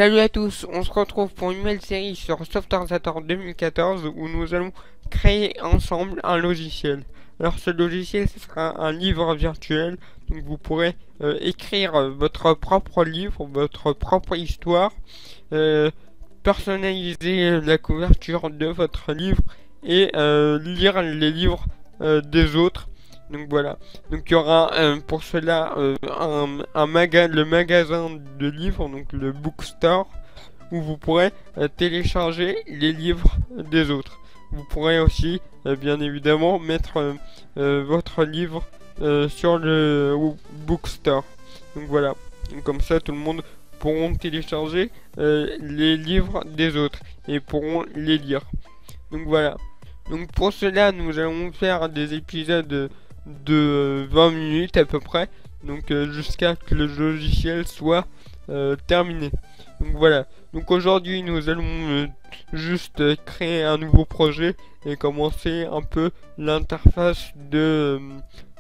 Salut à tous, on se retrouve pour une nouvelle série sur Softorzator 2014 où nous allons créer ensemble un logiciel. Alors ce logiciel ce sera un livre virtuel, donc vous pourrez écrire votre propre livre, votre propre histoire, personnaliser la couverture de votre livre et lire les livres des autres. Donc voilà, donc il y aura pour cela le magasin de livres, donc le bookstore, où vous pourrez télécharger les livres des autres. Vous pourrez aussi, bien évidemment, mettre votre livre sur le bookstore. Donc voilà, donc, comme ça tout le monde pourront télécharger les livres des autres et pourront les lire. Donc voilà, donc pour cela nous allons faire des épisodes de 20 minutes à peu près, donc jusqu'à que le logiciel soit terminé. Donc voilà, donc aujourd'hui nous allons juste créer un nouveau projet et commencer un peu l'interface de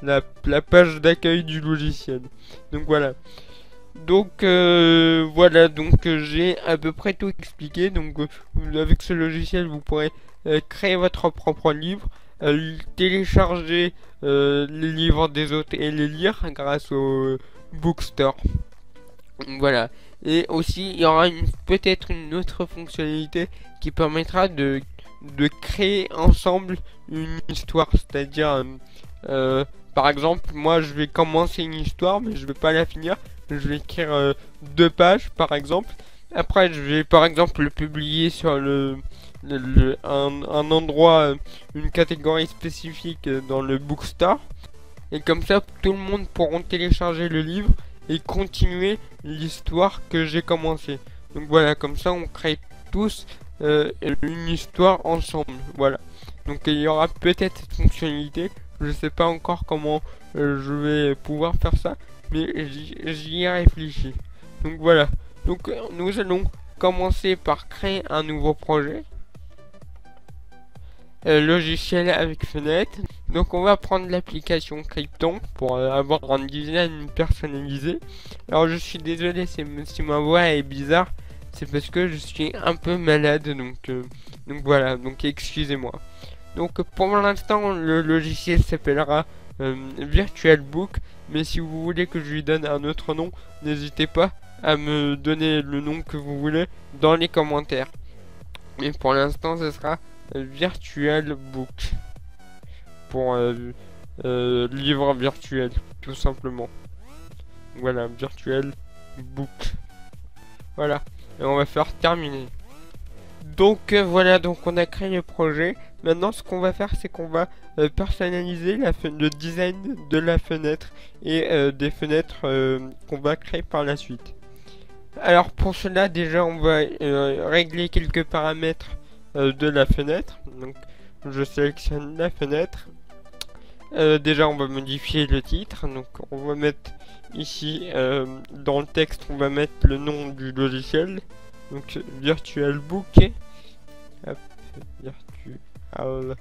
la page d'accueil du logiciel. Donc voilà. Donc voilà, donc j'ai à peu près tout expliqué. Donc avec ce logiciel vous pourrez créer votre propre livre, télécharger les livres des autres et les lire grâce au bookstore. Donc voilà. Et aussi il y aura peut-être une autre fonctionnalité qui permettra de créer ensemble une histoire, c'est-à-dire par exemple moi je vais commencer une histoire mais je vais pas la finir, je vais écrire 2 pages par exemple, après je vais par exemple le publier sur un endroit, une catégorie spécifique dans le bookstore, et comme ça tout le monde pourront télécharger le livre et continuer l'histoire que j'ai commencé. Donc voilà, comme ça on crée tous une histoire ensemble. Voilà, donc il y aura peut-être cette fonctionnalité, je sais pas encore comment je vais pouvoir faire ça, mais j'y ai réfléchi. Donc voilà, donc nous allons commencer par créer un nouveau projet. Logiciel avec fenêtre. Donc on va prendre l'application Krypton pour avoir un design personnalisé. Alors je suis désolé si ma voix est bizarre, c'est parce que je suis un peu malade, donc voilà, donc excusez-moi. Donc pour l'instant le logiciel s'appellera VirtualBook, mais si vous voulez que je lui donne un autre nom, n'hésitez pas à me donner le nom que vous voulez dans les commentaires. Mais pour l'instant ce sera VirtualBook pour livre virtuel, tout simplement. Voilà, VirtualBook. Voilà, et on va faire terminer. Donc voilà, donc on a créé le projet. Maintenant ce qu'on va faire, c'est qu'on va personnaliser le design de la fenêtre et des fenêtres qu'on va créer par la suite. Alors pour cela, déjà on va régler quelques paramètres de la fenêtre. Donc je sélectionne la fenêtre. Déjà on va modifier le titre, donc on va mettre ici dans le texte, on va mettre le nom du logiciel, donc VirtualBook. Hop, VirtualBook.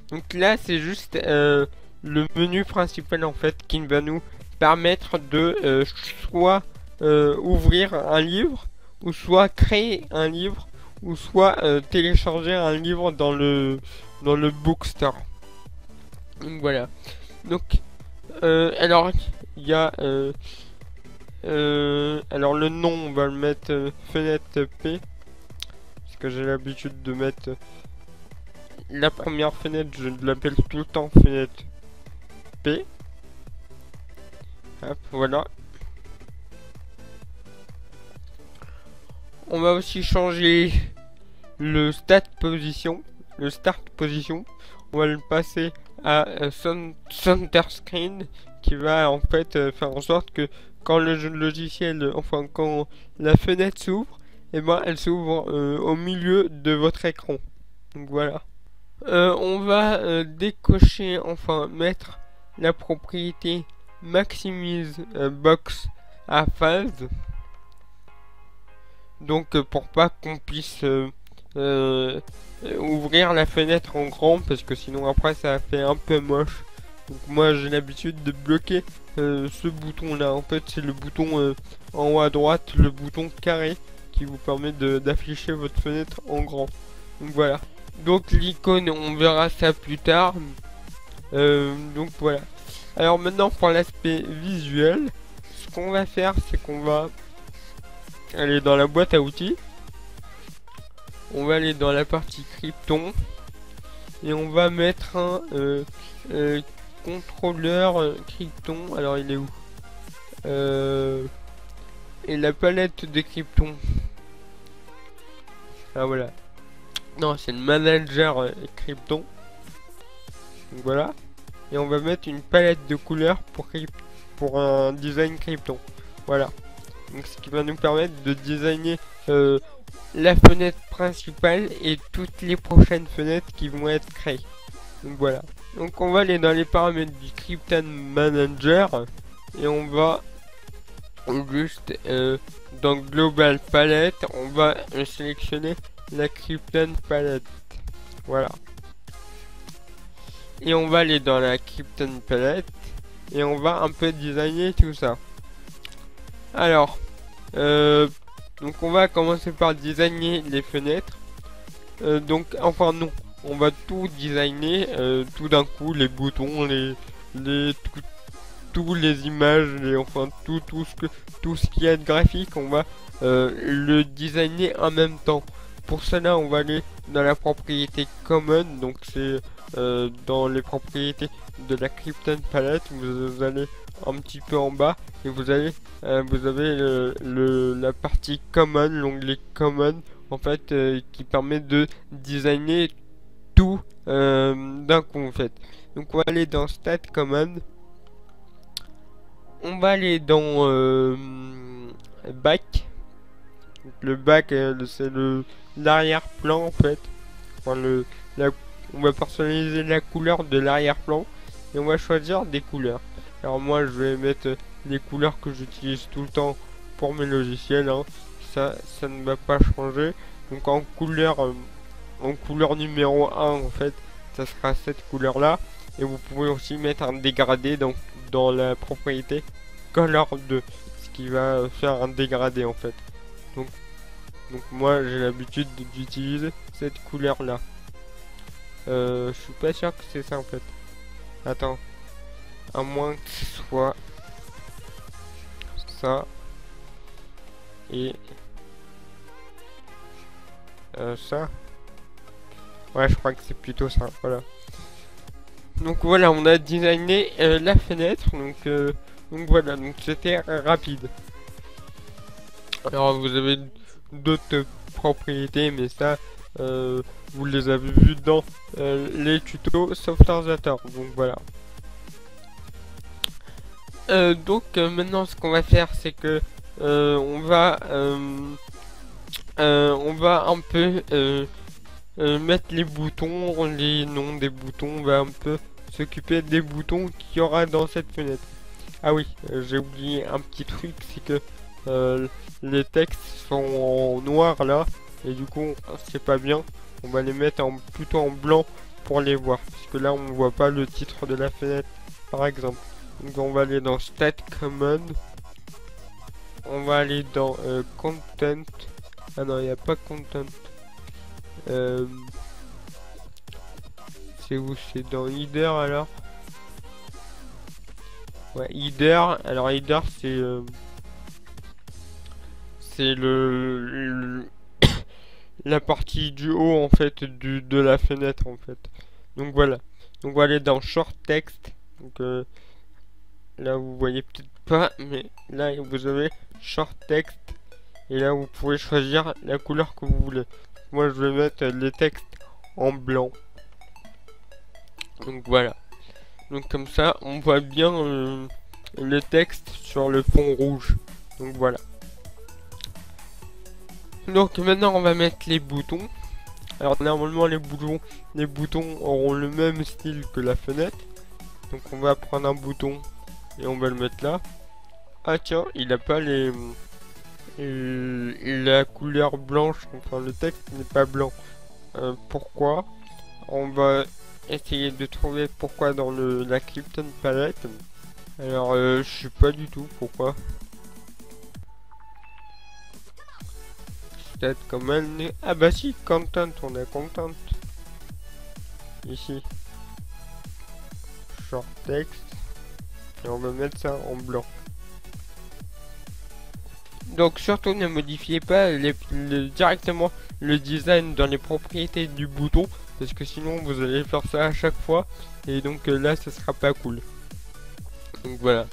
Donc là c'est juste le menu principal en fait qui va nous permettre de soit ouvrir un livre, ou soit créer un livre, ou soit télécharger un livre dans le bookstore. Donc voilà. Donc alors il y a alors le nom on va le mettre fenêtre P, parce que j'ai l'habitude de mettre la première fenêtre, je l'appelle tout le temps fenêtre P. Hop, voilà. On va aussi changer le start position. On va le passer à center screen, qui va en fait faire en sorte que quand le logiciel, enfin quand la fenêtre s'ouvre, et ben elle s'ouvre au milieu de votre écran. Donc voilà. On va décocher, enfin mettre la propriété maximise box à phase. Donc pour pas qu'on puisse ouvrir la fenêtre en grand, parce que sinon après ça fait un peu moche. Donc moi j'ai l'habitude de bloquer ce bouton là. En fait c'est le bouton en haut à droite, le bouton carré qui vous permet d'afficher votre fenêtre en grand. Donc voilà. Donc l'icône, on verra ça plus tard. Donc voilà. Alors maintenant pour l'aspect visuel, ce qu'on va faire c'est qu'on va aller dans la boîte à outils. On va aller dans la partie Krypton. Et on va mettre un contrôleur Krypton. Alors il est où? Et la palette de Krypton. Ah voilà. Non, c'est le manager Krypton. Donc voilà. Et on va mettre une palette de couleurs pour un design Krypton. Voilà. Donc ce qui va nous permettre de designer la fenêtre principale et toutes les prochaines fenêtres qui vont être créées. Donc voilà. Donc on va aller dans les paramètres du Krypton Manager et on va juste dans Global Palette, on va sélectionner la Krypton Palette. Voilà. Et on va aller dans la Krypton Palette et on va un peu designer tout ça. Alors, donc on va commencer par designer les fenêtres. Donc enfin non, on va tout designer tout d'un coup, les boutons, tous les images, enfin tout ce qui est graphique, on va le designer en même temps. Pour cela, on va aller dans la propriété Common, donc c'est dans les propriétés de la Krypton Palette. Vous allez un petit peu en bas et vous avez la partie Common, l'onglet Common en fait qui permet de designer tout d'un coup en fait. Donc on va aller dans Stat Common, on va aller dans Back. Donc, le back c'est l'arrière-plan en fait. Enfin, on va personnaliser la couleur de l'arrière-plan et on va choisir des couleurs. Alors moi je vais mettre les couleurs que j'utilise tout le temps pour mes logiciels, hein. Ça ne va pas changer. Donc en couleur numéro 1 en fait, ça sera cette couleur là. Et vous pouvez aussi mettre un dégradé dans la propriété Color 2, ce qui va faire un dégradé en fait. Donc moi j'ai l'habitude d'utiliser cette couleur là. Je suis pas sûr que c'est ça en fait. Attends. À moins que ce soit ça. Et ça. Ouais, je crois que c'est plutôt ça. Voilà. Donc voilà, on a designé la fenêtre. Donc voilà, donc c'était rapide. Alors vous avez d'autres propriétés, mais ça vous les avez vues dans les tutos Softarzator. Donc voilà. Donc maintenant ce qu'on va faire c'est que on va un peu mettre les boutons, les noms des boutons, on va un peu s'occuper des boutons qu'il y aura dans cette fenêtre. Ah oui, j'ai oublié un petit truc, c'est que les textes sont en noir là, et du coup c'est pas bien, on va les mettre plutôt en blanc pour les voir, puisque là on voit pas le titre de la fenêtre par exemple. Donc on va aller dans Stat Common, on va aller dans Content, ah non il n'y a pas Content, c'est où? C'est dans Header alors. Ouais, Header, alors Header c'est la partie du haut en fait de la fenêtre en fait. Donc voilà, donc on va aller dans Short Text, donc là vous voyez peut-être pas, mais là vous avez Short Text et là vous pouvez choisir la couleur que vous voulez. Moi je vais mettre les textes en blanc. Donc voilà. Donc comme ça on voit bien le texte sur le fond rouge. Donc voilà. Donc maintenant on va mettre les boutons. Alors normalement les boutons auront le même style que la fenêtre. Donc on va prendre un bouton et on va le mettre là. Ah tiens, il a pas la couleur blanche, enfin le texte n'est pas blanc. Pourquoi? On va essayer de trouver pourquoi dans la Krypton palette. Alors, je sais pas du tout pourquoi. Peut-être comme elle. Ah bah si, content, on a content. Ici. Short text. Et on va mettre ça en blanc. Donc surtout ne modifiez pas directement le design dans les propriétés du bouton. Parce que sinon vous allez faire ça à chaque fois. Et donc là ce sera pas cool. Donc voilà.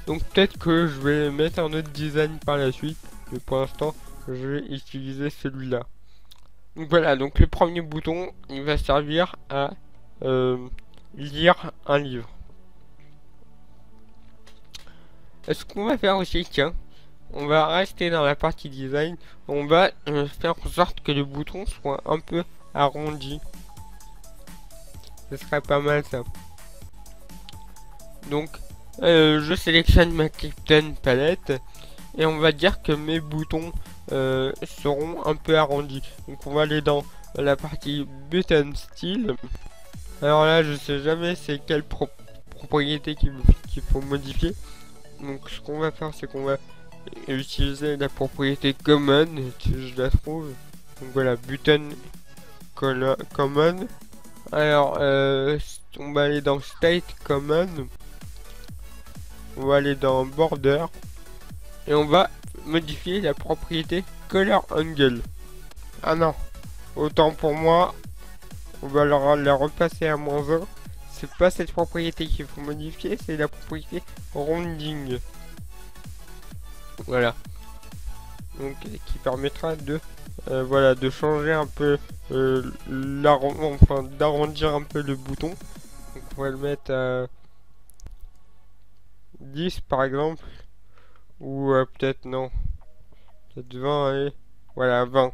Donc peut-être que je vais mettre un autre design par la suite. Mais pour l'instant je vais utiliser celui-là. Donc voilà, donc le premier bouton il va servir à lire un livre. Ce qu'on va faire aussi, tiens, on va rester dans la partie design. On va faire en sorte que le bouton soit un peu arrondi. Ce serait pas mal ça. Donc je sélectionne ma Krypton palette et on va dire que mes boutons seront un peu arrondis. Donc on va aller dans la partie button style. Alors là je sais jamais c'est quelle propriété qu'il faut modifier. Donc ce qu'on va faire c'est qu'on va utiliser la propriété common si je la trouve. Donc voilà, button common. Alors on va aller dans state common. On va aller dans border et on va modifier la propriété color angle. Ah non, autant pour moi, on va la repasser à -1. C'est pas cette propriété qu'il faut modifier, c'est la propriété rounding. Voilà. Donc qui permettra de voilà, de changer un peu d'arrondir un peu le bouton. Donc on va le mettre à 10 par exemple, ou peut-être non, peut-être 20 et voilà, 20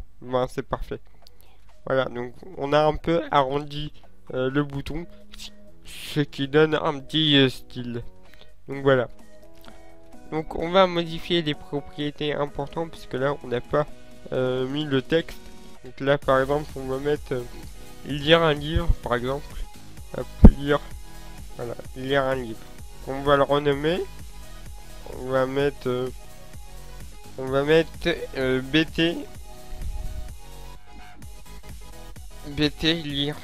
c'est parfait. Voilà, donc on a un peu arrondi le bouton, ce qui donne un petit style. Donc voilà. Donc on va modifier les propriétés importantes puisque là on n'a pas mis le texte. Donc là par exemple on va mettre lire un livre par exemple. Hop, lire, voilà, lire un livre. On va le renommer. On va mettre BT lire.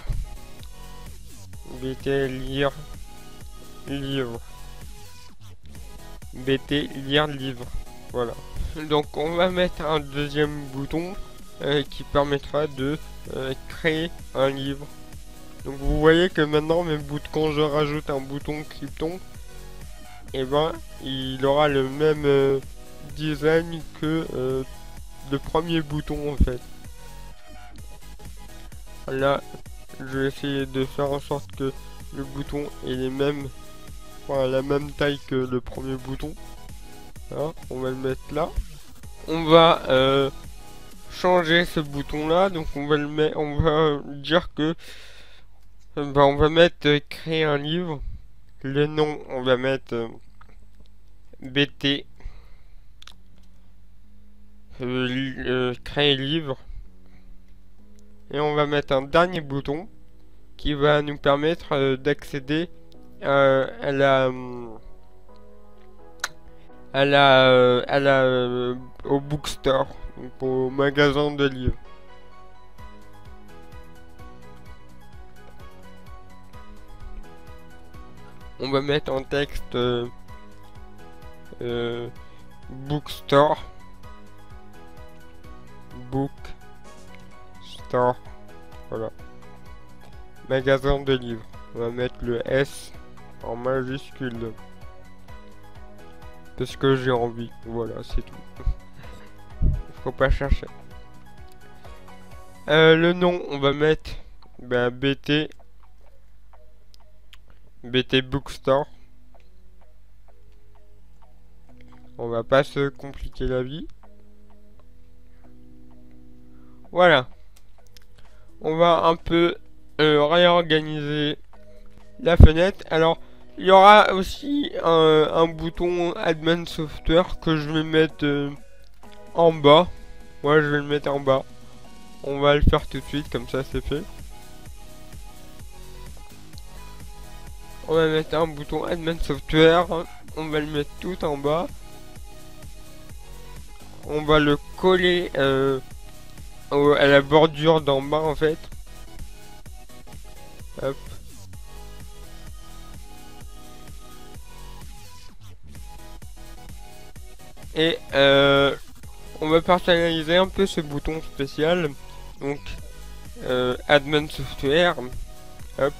BT lire livre. BT lire livre. Voilà. Donc on va mettre un deuxième bouton qui permettra de créer un livre. Donc vous voyez que maintenant même quand je rajoute un bouton Krypton, et ben il aura le même design que le premier bouton en fait. Là je vais essayer de faire en sorte que le bouton ait les mêmes, enfin, la même taille que le premier bouton. Là, on va le mettre là. On va changer ce bouton là, donc on va dire que on va mettre créer un livre. Le nom on va mettre BT créer livre. Et on va mettre un dernier bouton qui va nous permettre d'accéder au bookstore, donc au magasin de livres. On va mettre en texte bookstore, bookstore, voilà, magasin de livres. On va mettre le S en majuscule parce que j'ai envie, voilà, c'est tout. Faut pas chercher. Le nom on va mettre BT Bookstore. On va pas se compliquer la vie. Voilà. On va un peu réorganiser la fenêtre. Alors, il y aura aussi un bouton Advanced Software que je vais mettre en bas. Moi, je vais le mettre en bas. On va le faire tout de suite, comme ça c'est fait. On va mettre un bouton Admin Software. On va le mettre tout en bas. On va le coller à la bordure d'en bas en fait. Hop. Et on va personnaliser un peu ce bouton spécial. Donc Admin Software. Hop.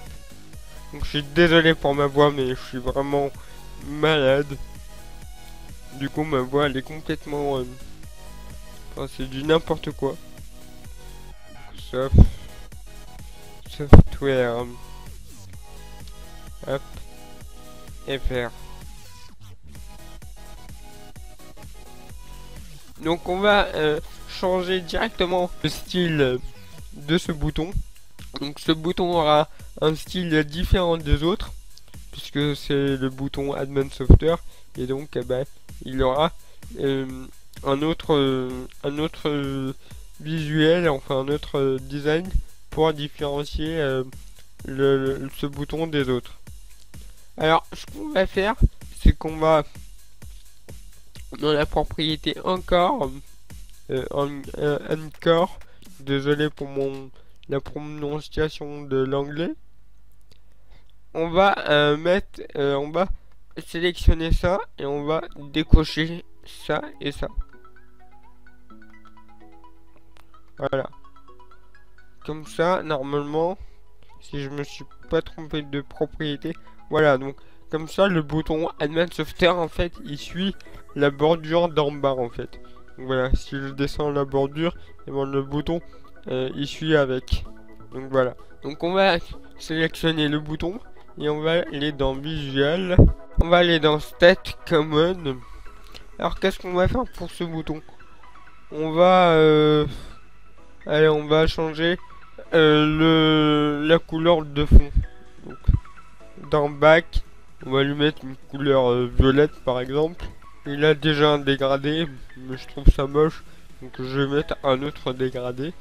Donc je suis désolé pour ma voix, mais je suis vraiment malade. Du coup ma voix elle est complètement enfin, c'est du n'importe quoi. Software. Hop. FR. Donc on va changer directement le style de ce bouton. Donc ce bouton aura un style différent des autres, puisque c'est le bouton Admin Software, et donc il aura un autre visuel, enfin un autre design pour différencier ce bouton des autres. Alors ce qu'on va faire, c'est qu'on va dans la propriété encore, encore, désolé pour la prononciation de l'anglais. On va on va sélectionner ça et on va décocher ça et ça. Voilà. Comme ça, normalement, si je me suis pas trompé de propriété, voilà. Donc comme ça, le bouton Admin Software en fait, il suit la bordure d'en bas en fait. Donc voilà, si je descends la bordure, et bon, le bouton il suit avec. Donc voilà. Donc on va sélectionner le bouton et on va aller dans Visual. On va aller dans State Common. Alors qu'est-ce qu'on va faire pour ce bouton? On va allez, on va changer la couleur de fond. Donc dans Back, on va lui mettre une couleur violette par exemple. Il a déjà un dégradé, mais je trouve ça moche, donc je vais mettre un autre dégradé.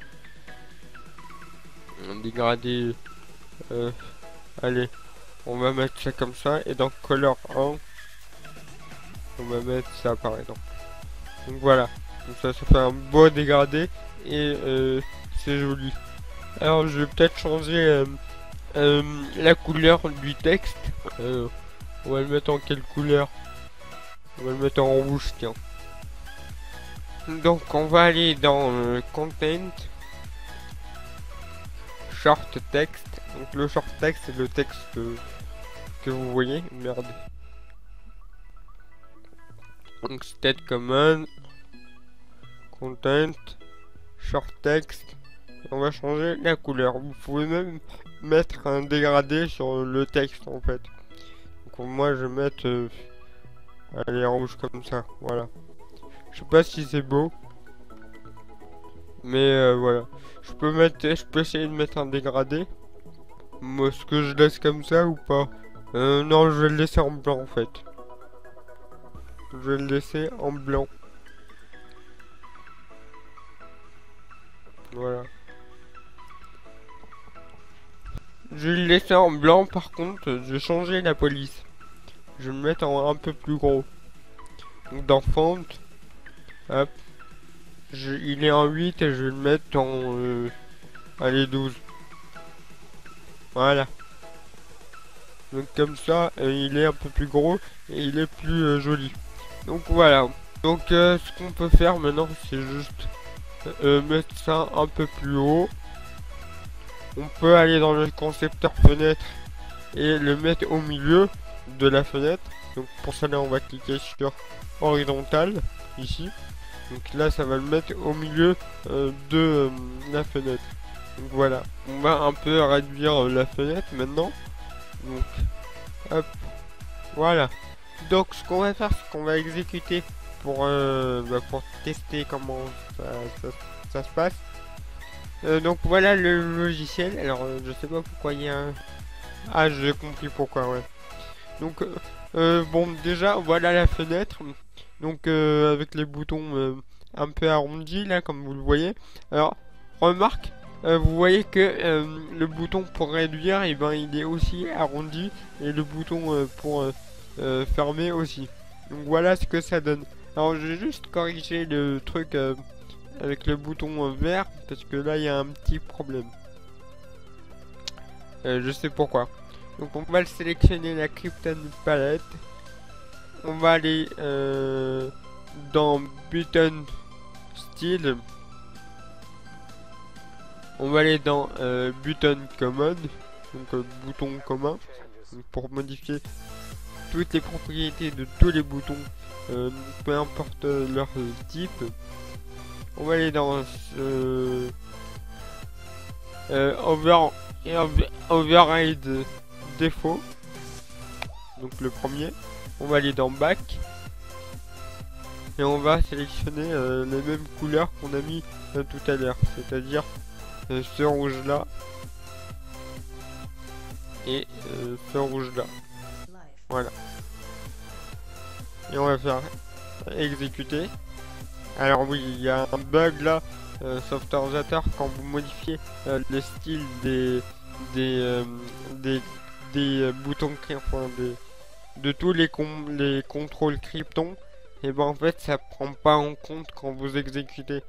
Un dégradé, allez, on va mettre ça comme ça, et dans Color 1, on va mettre ça par exemple. Donc voilà, donc ça fait un beau dégradé, et c'est joli. Alors je vais peut-être changer la couleur du texte. On va le mettre en quelle couleur? On va le mettre en rouge, tiens. Donc on va aller dans Content, Short Text. Donc le short text c'est le texte que vous voyez. Merde. Donc State Common, Content, Short Text. On va changer la couleur. Vous pouvez même mettre un dégradé sur le texte en fait. Donc moi je vais mettre allez, rouge comme ça, voilà. Je sais pas si c'est beau, mais voilà. Je peux essayer de mettre un dégradé. Moi, est-ce que je laisse comme ça ou pas? Non, je vais le laisser en blanc en fait. Je vais le laisser en blanc. Voilà. Je vais le laisser en blanc, par contre, je vais changer la police. Je vais le mettre en un peu plus gros. Donc dans Font, hop. Il est en 8 et je vais le mettre en allez 12. Voilà. Donc comme ça, il est un peu plus gros et il est plus joli. Donc voilà. Donc ce qu'on peut faire maintenant, c'est juste mettre ça un peu plus haut. On peut aller dans le concepteur fenêtre et le mettre au milieu de la fenêtre. Donc pour cela, on va cliquer sur horizontal ici. Donc là, ça va le mettre au milieu de la fenêtre. Donc voilà, on va un peu réduire la fenêtre maintenant. Donc, hop, voilà. Donc ce qu'on va faire, c'est qu'on va exécuter pour tester comment ça se passe. Donc voilà le logiciel. Alors je sais pas pourquoi il y a un... Ah, j'ai compris pourquoi, ouais. Donc bon, déjà voilà la fenêtre. Donc avec les boutons un peu arrondis là, comme vous le voyez. Alors remarque vous voyez que le bouton pour réduire, et ben il est aussi arrondi, et le bouton pour fermer aussi. Donc voilà ce que ça donne. Alors je vais juste corriger le truc avec le bouton vert, parce que là il y a un petit problème. Je sais pourquoi. Donc on va le sélectionner la Krypton Palette. On va aller dans Button Style. On va aller dans Button Common, donc bouton commun, donc, pour modifier toutes les propriétés de tous les boutons, peu importe leur type. On va aller dans Override défaut, donc le premier. On va aller dans Back et on va sélectionner les mêmes couleurs qu'on a mis tout à l'heure, c'est-à-dire ce rouge là et ce rouge là. Voilà. Et on va faire exécuter. Alors oui, il y a un bug là, Softorisator, quand vous modifiez le style des boutons enfin, de tous les contrôles Krypton, et ben en fait ça prend pas en compte quand vous exécutez.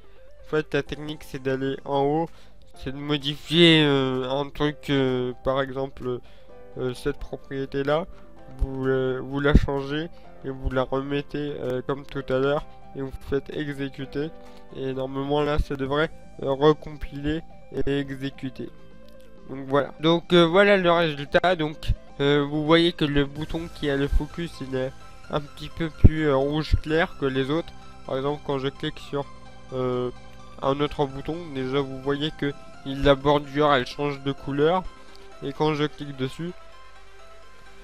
En fait la technique c'est d'aller en haut, c'est de modifier un truc, par exemple cette propriété là, vous la changez et vous la remettez comme tout à l'heure et vous faites exécuter, et normalement là ça devrait recompiler et exécuter. Donc voilà. Donc voilà le résultat. Donc vous voyez que le bouton qui a le focus il est un petit peu plus rouge clair que les autres. Par exemple quand je clique sur un autre bouton, déjà vous voyez que la bordure elle change de couleur, et quand je clique dessus,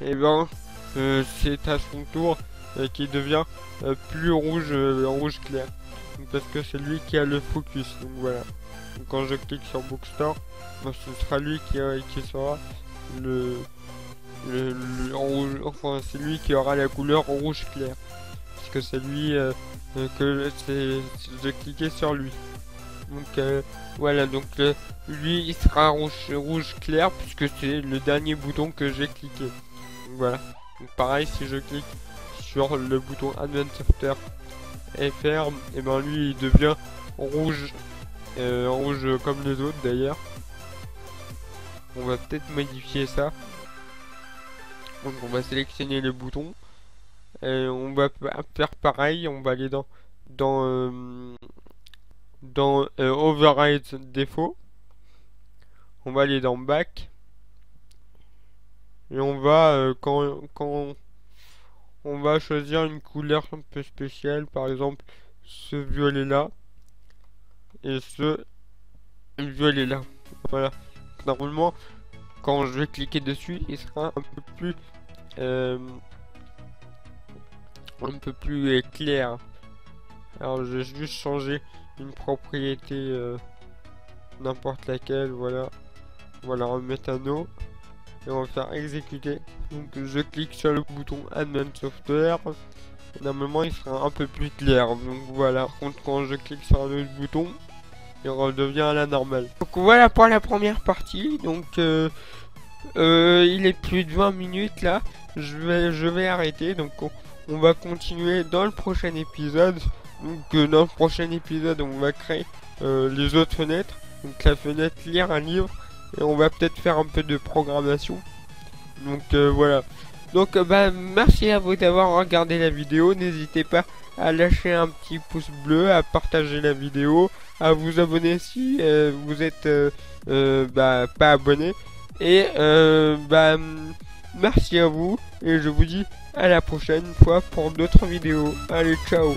et ben c'est à son tour qui devient plus rouge, rouge clair. Donc, parce que c'est lui qui a le focus. Donc voilà. Donc, quand je clique sur Bookstore, ben, ce sera lui qui sera le rouge. Enfin, c'est lui qui aura la couleur rouge clair. Parce que c'est lui que j'ai cliqué sur lui. Donc voilà. Donc lui il sera rouge clair puisque c'est le dernier bouton que j'ai cliqué. Donc voilà. Donc pareil, si je clique sur le bouton Advanced Software FR, et ben lui il devient rouge, rouge comme les autres d'ailleurs. On va peut-être modifier ça. Donc on va sélectionner les boutons et on va faire pareil. On va aller dans Override défaut. On va aller dans Back et on va quand on va choisir une couleur un peu spéciale, par exemple ce violet là et ce violet là. Voilà. Normalement, quand je vais cliquer dessus, il sera un peu plus clair. Alors, je vais juste changer une propriété, n'importe laquelle. Voilà. On va la remettre à no. Et on va faire exécuter. Donc je clique sur le bouton Advanced Software. Et normalement il sera un peu plus clair. Donc voilà. Par contre quand je clique sur un autre bouton, il redevient à la normale. Donc voilà pour la première partie. Donc il est plus de 20 minutes là. Je vais arrêter. Donc on va continuer dans le prochain épisode. Donc dans le prochain épisode on va créer les autres fenêtres. Donc la fenêtre lire un livre. Et on va peut-être faire un peu de programmation. Donc voilà. Donc bah merci à vous d'avoir regardé la vidéo. N'hésitez pas à lâcher un petit pouce bleu, à partager la vidéo, à vous abonner si vous êtes bah, pas abonné. Et bah merci à vous. Et je vous dis à la prochaine fois pour d'autres vidéos. Allez, ciao.